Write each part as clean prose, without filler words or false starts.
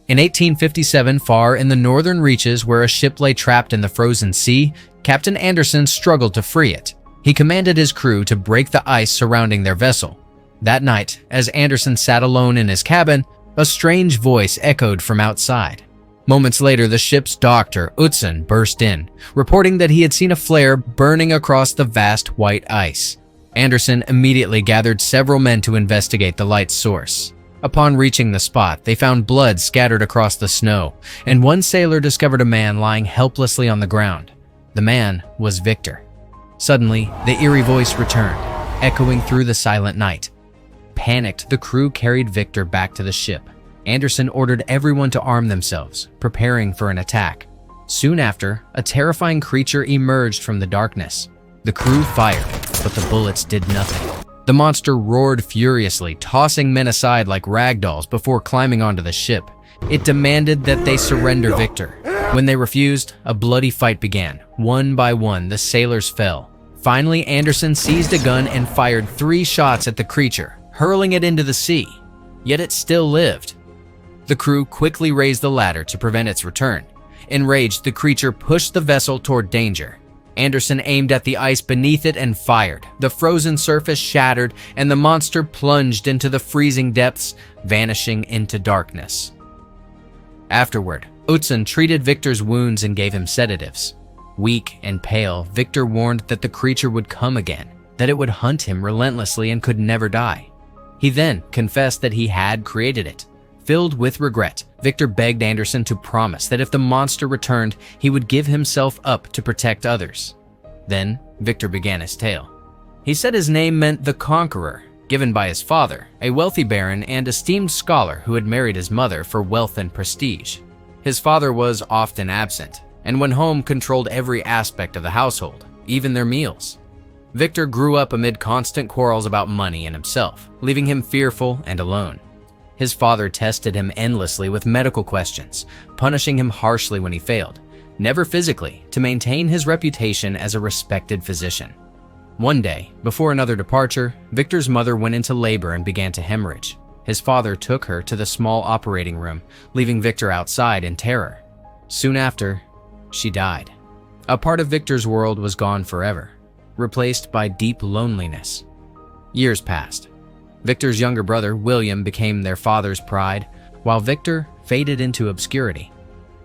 In 1857, far in the northern reaches where a ship lay trapped in the frozen sea, Captain Anderson struggled to free it. He commanded his crew to break the ice surrounding their vessel. That night, as Anderson sat alone in his cabin, a strange voice echoed from outside. Moments later, the ship's doctor, Utzon, burst in, reporting that he had seen a flare burning across the vast white ice. Anderson immediately gathered several men to investigate the light's source. Upon reaching the spot, they found blood scattered across the snow, and one sailor discovered a man lying helplessly on the ground. The man was Victor. Suddenly, the eerie voice returned, echoing through the silent night. Panicked, the crew carried Victor back to the ship. Anderson ordered everyone to arm themselves, preparing for an attack. Soon after, a terrifying creature emerged from the darkness. The crew fired, but the bullets did nothing. The monster roared furiously, tossing men aside like rag dolls before climbing onto the ship. It demanded that they surrender Victor. When they refused, a bloody fight began. One by one, the sailors fell. Finally, Anderson seized a gun and fired 3 shots at the creature, hurling it into the sea. Yet it still lived. The crew quickly raised the ladder to prevent its return. Enraged, the creature pushed the vessel toward danger. Anderson aimed at the ice beneath it and fired. The frozen surface shattered, and the monster plunged into the freezing depths, vanishing into darkness. Afterward, Utzon treated Victor's wounds and gave him sedatives. Weak and pale, Victor warned that the creature would come again, that it would hunt him relentlessly and could never die. He then confessed that he had created it. Filled with regret, Victor begged Anderson to promise that if the monster returned, he would give himself up to protect others. Then, Victor began his tale. He said his name meant the Conqueror, given by his father, a wealthy baron and esteemed scholar who had married his mother for wealth and prestige. His father was often absent, and when home controlled every aspect of the household, even their meals. Victor grew up amid constant quarrels about money and himself, leaving him fearful and alone. His father tested him endlessly with medical questions, punishing him harshly when he failed, never physically, to maintain his reputation as a respected physician. One day, before another departure, Victor's mother went into labor and began to hemorrhage. His father took her to the small operating room, leaving Victor outside in terror. Soon after, she died. A part of Victor's world was gone forever, replaced by deep loneliness. Years passed. Victor's younger brother, William, became their father's pride, while Victor faded into obscurity.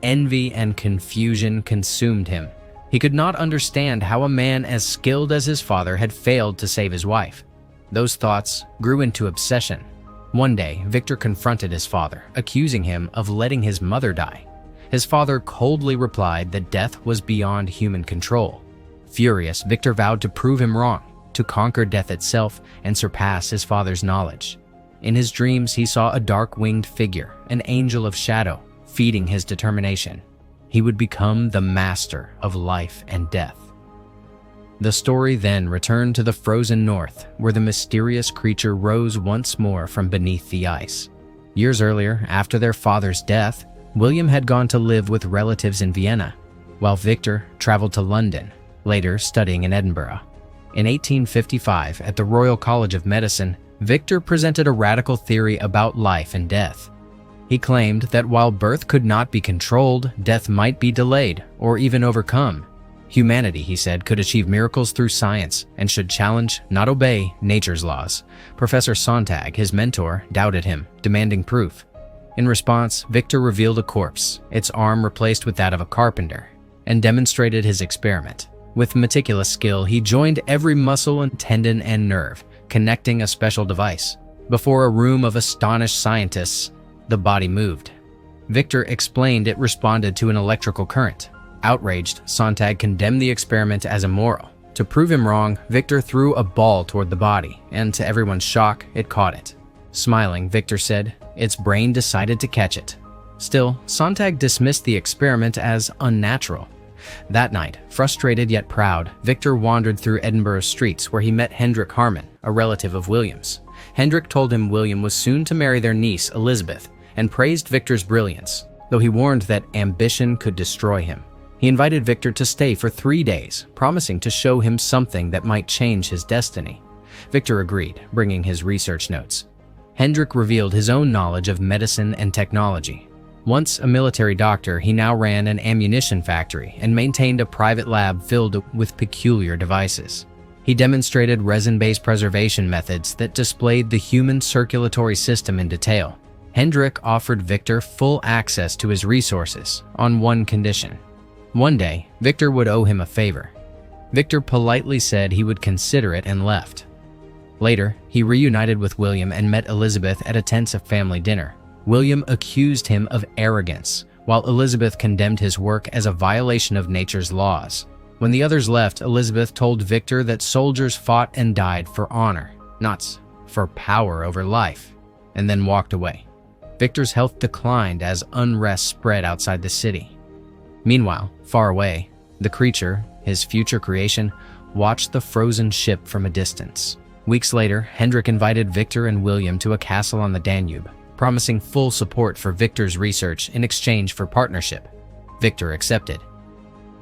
Envy and confusion consumed him. He could not understand how a man as skilled as his father had failed to save his wife. Those thoughts grew into obsession. One day, Victor confronted his father, accusing him of letting his mother die. His father coldly replied that death was beyond human control. Furious, Victor vowed to prove him wrong, to conquer death itself and surpass his father's knowledge. In his dreams, he saw a dark-winged figure, an angel of shadow, feeding his determination. He would become the master of life and death. The story then returned to the frozen north, where the mysterious creature rose once more from beneath the ice. Years earlier, after their father's death, William had gone to live with relatives in Vienna, while Victor traveled to London, later studying in Edinburgh. In 1855, at the Royal College of Medicine, Victor presented a radical theory about life and death. He claimed that while birth could not be controlled, death might be delayed or even overcome. Humanity, he said, could achieve miracles through science and should challenge, not obey, nature's laws. Professor Sontag, his mentor, doubted him, demanding proof. In response, Victor revealed a corpse, its arm replaced with that of a carpenter, and demonstrated his experiment. With meticulous skill, he joined every muscle and tendon and nerve, connecting a special device. Before a room of astonished scientists, the body moved. Victor explained it responded to an electrical current. Outraged, Sontag condemned the experiment as immoral. To prove him wrong, Victor threw a ball toward the body, and to everyone's shock, it caught it. Smiling, Victor said, its brain decided to catch it. Still, Sontag dismissed the experiment as unnatural. That night, frustrated yet proud, Victor wandered through Edinburgh's streets where he met Hendrik Harman, a relative of William's. Hendrik told him William was soon to marry their niece, Elizabeth, and praised Victor's brilliance, though he warned that ambition could destroy him. He invited Victor to stay for 3 days, promising to show him something that might change his destiny. Victor agreed, bringing his research notes. Hendrik revealed his own knowledge of medicine and technology. Once a military doctor, he now ran an ammunition factory and maintained a private lab filled with peculiar devices. He demonstrated resin-based preservation methods that displayed the human circulatory system in detail. Hendrik offered Victor full access to his resources on one condition. One day, Victor would owe him a favor. Victor politely said he would consider it and left. Later, he reunited with William and met Elizabeth at a tense family dinner. William accused him of arrogance, while Elizabeth condemned his work as a violation of nature's laws. When the others left, Elizabeth told Victor that soldiers fought and died for honor, not for power over life, and then walked away. Victor's health declined as unrest spread outside the city. Meanwhile, far away, the creature, his future creation, watched the frozen ship from a distance. Weeks later, Hendrik invited Victor and William to a castle on the Danube, promising full support for Victor's research in exchange for partnership. Victor accepted.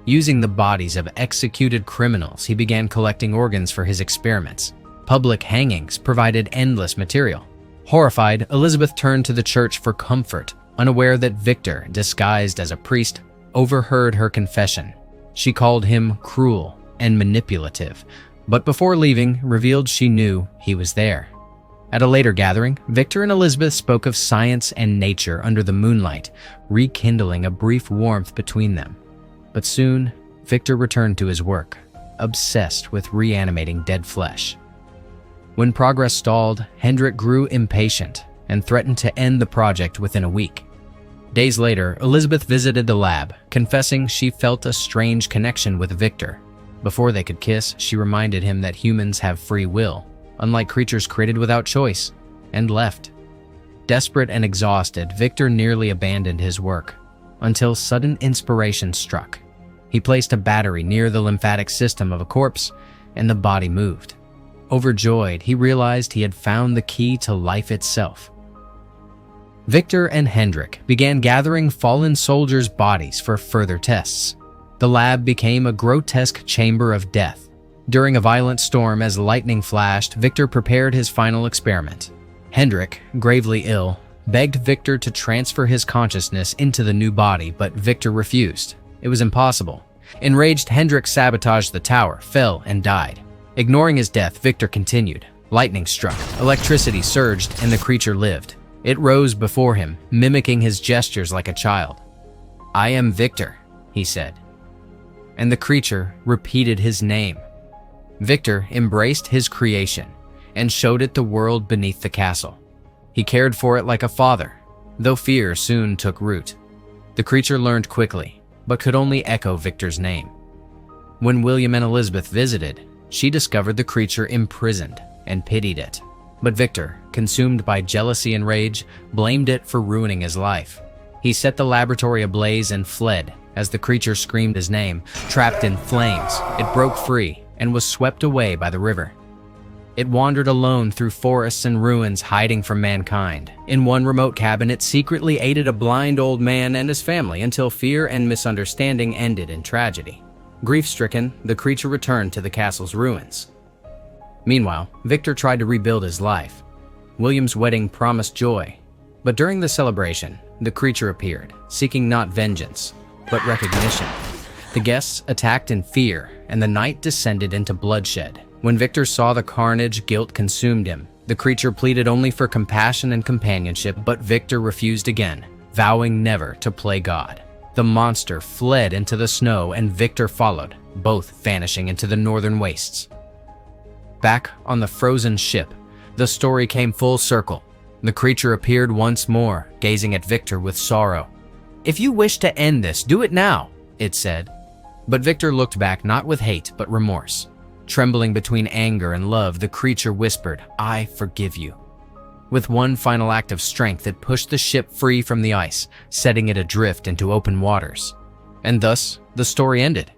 Using the bodies of executed criminals, he began collecting organs for his experiments. Public hangings provided endless material. Horrified, Elizabeth turned to the church for comfort, unaware that Victor, disguised as a priest, overheard her confession. She called him cruel and manipulative, but before leaving, revealed she knew he was there. At a later gathering, Victor and Elizabeth spoke of science and nature under the moonlight, rekindling a brief warmth between them. But soon, Victor returned to his work, obsessed with reanimating dead flesh. When progress stalled, Hendrik grew impatient and threatened to end the project within a week. Days later, Elizabeth visited the lab, confessing she felt a strange connection with Victor. Before they could kiss, she reminded him that humans have free will, unlike creatures created without choice, and left. Desperate and exhausted, Victor nearly abandoned his work, until sudden inspiration struck. He placed a battery near the lymphatic system of a corpse, and the body moved. Overjoyed, he realized he had found the key to life itself. Victor and Hendrik began gathering fallen soldiers' bodies for further tests. The lab became a grotesque chamber of death. During a violent storm, as lightning flashed, Victor prepared his final experiment. Hendrik, gravely ill, begged Victor to transfer his consciousness into the new body, but Victor refused. It was impossible. Enraged, Hendrik sabotaged the tower, fell, and died. Ignoring his death, Victor continued. Lightning struck, electricity surged, and the creature lived. It rose before him, mimicking his gestures like a child. "I am Victor," he said. And the creature repeated his name. Victor embraced his creation and showed it the world beneath the castle. He cared for it like a father, though fear soon took root. The creature learned quickly, but could only echo Victor's name. When William and Elizabeth visited, she discovered the creature imprisoned and pitied it. But Victor, consumed by jealousy and rage, blamed it for ruining his life. He set the laboratory ablaze and fled as the creature screamed his name. Trapped in flames, it broke free and was swept away by the river. It wandered alone through forests and ruins, hiding from mankind. In one remote cabin, it secretly aided a blind old man and his family until fear and misunderstanding ended in tragedy. Grief-stricken, the creature returned to the castle's ruins. Meanwhile, Victor tried to rebuild his life. William's wedding promised joy, but during the celebration, the creature appeared, seeking not vengeance, but recognition. The guests attacked in fear, and the night descended into bloodshed. When Victor saw the carnage, guilt consumed him. The creature pleaded only for compassion and companionship, but Victor refused again, vowing never to play God. The monster fled into the snow, and Victor followed, both vanishing into the northern wastes. Back on the frozen ship, the story came full circle. The creature appeared once more, gazing at Victor with sorrow. "If you wish to end this, do it now," it said. But Victor looked back not with hate, but remorse. Trembling between anger and love, the creature whispered, "I forgive you." With one final act of strength, it pushed the ship free from the ice, setting it adrift into open waters. And thus, the story ended.